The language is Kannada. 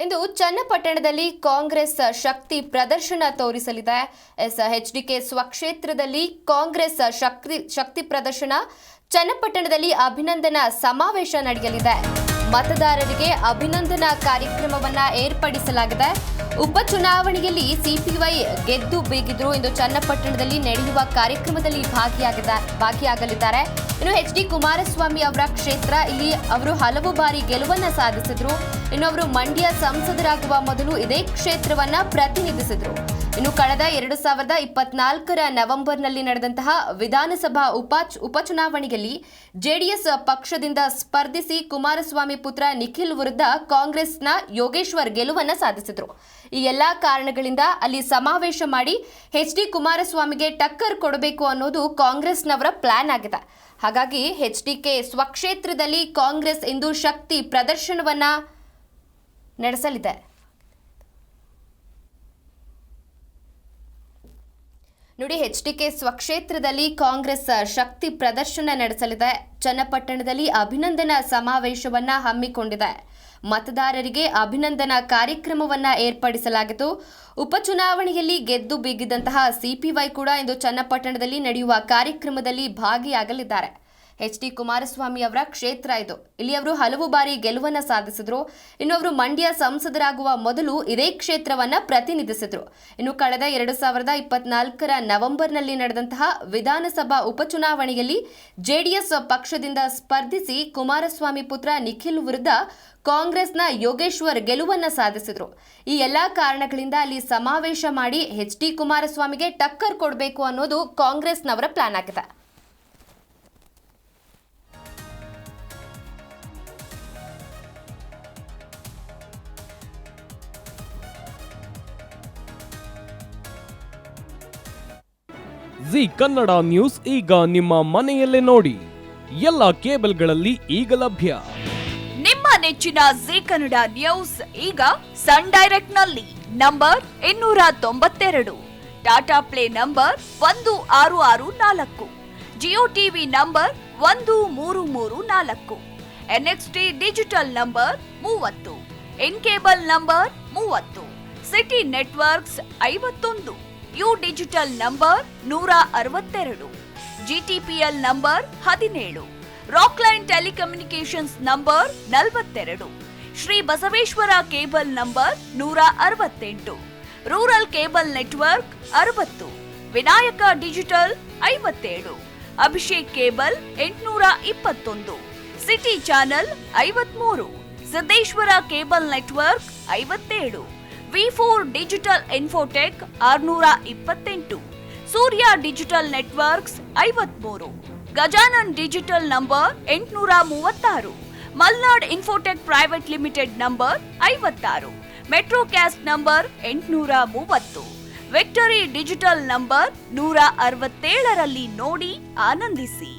ಇಂದು ಚನ್ನಪಟ್ಟಣದಲ್ಲಿ ಕಾಂಗ್ರೆಸ್ ಶಕ್ತಿ ಪ್ರದರ್ಶನ ತೋರಿಸಲಿದೆ. ಎಚ್ಡಿಕೆ ಸ್ವಕ್ಷೇತ್ರದಲ್ಲಿ ಕಾಂಗ್ರೆಸ್ ಶಕ್ತಿ ಪ್ರದರ್ಶನ. ಚನ್ನಪಟ್ಟಣದಲ್ಲಿ ಅಭಿನಂದನಾ ಸಮಾವೇಶ ನಡೆಯಲಿದೆ. ಮತದಾರರಿಗೆ ಅಭಿನಂದನಾ ಕಾರ್ಯಕ್ರಮವನ್ನ ಏರ್ಪಡಿಸಲಾಗಿದೆ. ಉಪಚುನಾವಣೆಯಲ್ಲಿ ಸಿಪಿವೈ ಗೆದ್ದು ಬೀಗಿದ್ರು. ಇಂದು ಚನ್ನಪಟ್ಟಣದಲ್ಲಿ ನಡೆಯುವ ಕಾರ್ಯಕ್ರಮದಲ್ಲಿ ಭಾಗಿಯಾಗಲಿದ್ದಾರೆ. ಇನ್ನು ಎಚ್.ಡಿ. ಕುಮಾರಸ್ವಾಮಿ ಅವರ ಕ್ಷೇತ್ರ. ಇಲ್ಲಿ ಅವರು ಹಲವು ಬಾರಿ ಗೆಲುವನ್ನ ಸಾಧಿಸಿದ್ರು. ಇನ್ನು ಅವರು ಮಂಡ್ಯ ಸಂಸದರಾಗುವ ಮೊದಲು ಇದೇ ಕ್ಷೇತ್ರವನ್ನ ಪ್ರತಿನಿಧಿಸಿದ್ರು. ಇನ್ನು ಕಳೆದ 2024ರ ನವೆಂಬರ್ನಲ್ಲಿ ನಡೆದಂತಹ ವಿಧಾನಸಭಾ ಉಪಚುನಾವಣೆಯಲ್ಲಿ ಜೆಡಿಎಸ್ ಪಕ್ಷದಿಂದ ಸ್ಪರ್ಧಿಸಿ ಕುಮಾರಸ್ವಾಮಿ ಪುತ್ರ ನಿಖಿಲ್ ವಿರುದ್ಧ ಕಾಂಗ್ರೆಸ್ನ ಯೋಗೇಶ್ವರ್ ಗೆಲುವನ್ನ ಸಾಧಿಸಿದ್ರು. ಈ ಎಲ್ಲಾ ಕಾರಣಗಳಿಂದ ಅಲ್ಲಿ ಸಮಾವೇಶ ಮಾಡಿ ಎಚ್.ಡಿ. ಕುಮಾರಸ್ವಾಮಿಗೆ ಟಕ್ಕರ್ ಕೊಡಬೇಕು ಅನ್ನೋದು ಕಾಂಗ್ರೆಸ್ನವರ ಪ್ಲಾನ್ ಆಗಿದೆ. ಹಾಗಾಗಿ ಎಚ್ಡಿಕೆ ಸ್ವಕ್ಷೇತ್ರದಲ್ಲಿ ಕಾಂಗ್ರೆಸ್ ಇಂದು ಶಕ್ತಿ ಪ್ರದರ್ಶನವನ್ನ ನಡೆಸಲಿದೆ. ನೋಡಿ, ಎಚ್ಡಿಕೆ ಸ್ವಕ್ಷೇತ್ರದಲ್ಲಿ ಕಾಂಗ್ರೆಸ್ ಶಕ್ತಿ ಪ್ರದರ್ಶನ ನಡೆಸಲಿದೆ. ಚನ್ನಪಟ್ಟಣದಲ್ಲಿ ಅಭಿನಂದನಾ ಸಮಾವೇಶವನ್ನ ಹಮ್ಮಿಕೊಂಡಿದೆ. ಮತದಾರರಿಗೆ ಅಭಿನಂದನಾ ಕಾರ್ಯಕ್ರಮವನ್ನ ಏರ್ಪಡಿಸಲಾಗಿತ್ತು. ಉಪಚುನಾವಣೆಯಲ್ಲಿ ಗೆದ್ದು ಬೀಗಿದಂತಹ ಸಿಪಿವೈ ಕೂಡ ಇಂದು ಚನ್ನಪಟ್ಟಣದಲ್ಲಿ ನಡೆಯುವ ಕಾರ್ಯಕ್ರಮದಲ್ಲಿ ಭಾಗಿಯಾಗಲಿದ್ದಾರೆ. ಎಚ್.ಡಿ. ಕುಮಾರಸ್ವಾಮಿ ಅವರ ಕ್ಷೇತ್ರ ಇದು. ಇಲ್ಲಿ ಅವರು ಹಲವು ಬಾರಿ ಗೆಲುವನ್ನ ಸಾಧಿಸಿದ್ರು. ಇನ್ನು ಅವರು ಮಂಡ್ಯ ಸಂಸದರಾಗುವ ಮೊದಲು ಇದೇ ಕ್ಷೇತ್ರವನ್ನ ಪ್ರತಿನಿಧಿಸಿದ್ರು. ಇನ್ನು ಕಳೆದ 2024ರ ನವೆಂಬರ್ನಲ್ಲಿ ನಡೆದಂತಹ ವಿಧಾನಸಭಾ ಉಪಚುನಾವಣೆಯಲ್ಲಿ ಜೆಡಿಎಸ್ ಪಕ್ಷದಿಂದ ಸ್ಪರ್ಧಿಸಿ ಕುಮಾರಸ್ವಾಮಿ ಪುತ್ರ ನಿಖಿಲ್ ವಿರುದ್ಧ ಕಾಂಗ್ರೆಸ್ನ ಯೋಗೇಶ್ವರ್ ಗೆಲುವನ್ನ ಸಾಧಿಸಿದ್ರು. ಈ ಎಲ್ಲಾ ಕಾರಣಗಳಿಂದ ಅಲ್ಲಿ ಸಮಾವೇಶ ಮಾಡಿ ಎಚ್.ಡಿ. ಕುಮಾರಸ್ವಾಮಿಗೆ ಟಕ್ಕರ್ ಕೊಡಬೇಕು ಅನ್ನೋದು ಕಾಂಗ್ರೆಸ್ನವರ ಪ್ಲಾನ್ ಆಗಿದೆ. ಜಿ ಕನ್ನಡ ನ್ಯೂಸ್ ಈಗ ನಿಮ್ಮ ಮನೆಯಲ್ಲೇ ನೋಡಿ. ಎಲ್ಲ ಕೇಬಲ್ಗಳಲ್ಲಿ ಈಗ ಲಭ್ಯ. ನಿಮ್ಮ ನೆಚ್ಚಿನ ಜಿ ಕನ್ನಡ ನ್ಯೂಸ್ ಈಗ ಸನ್ ಡೈರೆಕ್ಟ್ ನಲ್ಲಿ number 292, Tata play number 1664, Jio TV number 1334, NXT digital number 30, in cable number 30, city networks 51, U digital number 162, GTPL number 17, Rockline telecommunications number 42, Shri Basaveshwara cable number 168, rural cable network 60, Vinayaka digital 57, Abhishek cable 821, city channel 53, Siddeshwara cable network 57, V4 digital Infotech 628, Surya digital networks 53, Gajanan digital number 836, Malnad Infotech private limited number 56, Metrocast number 830, Victory Digital number 167ರಲ್ಲಿ ನೋಡಿ ಆನಂದಿಸಿ.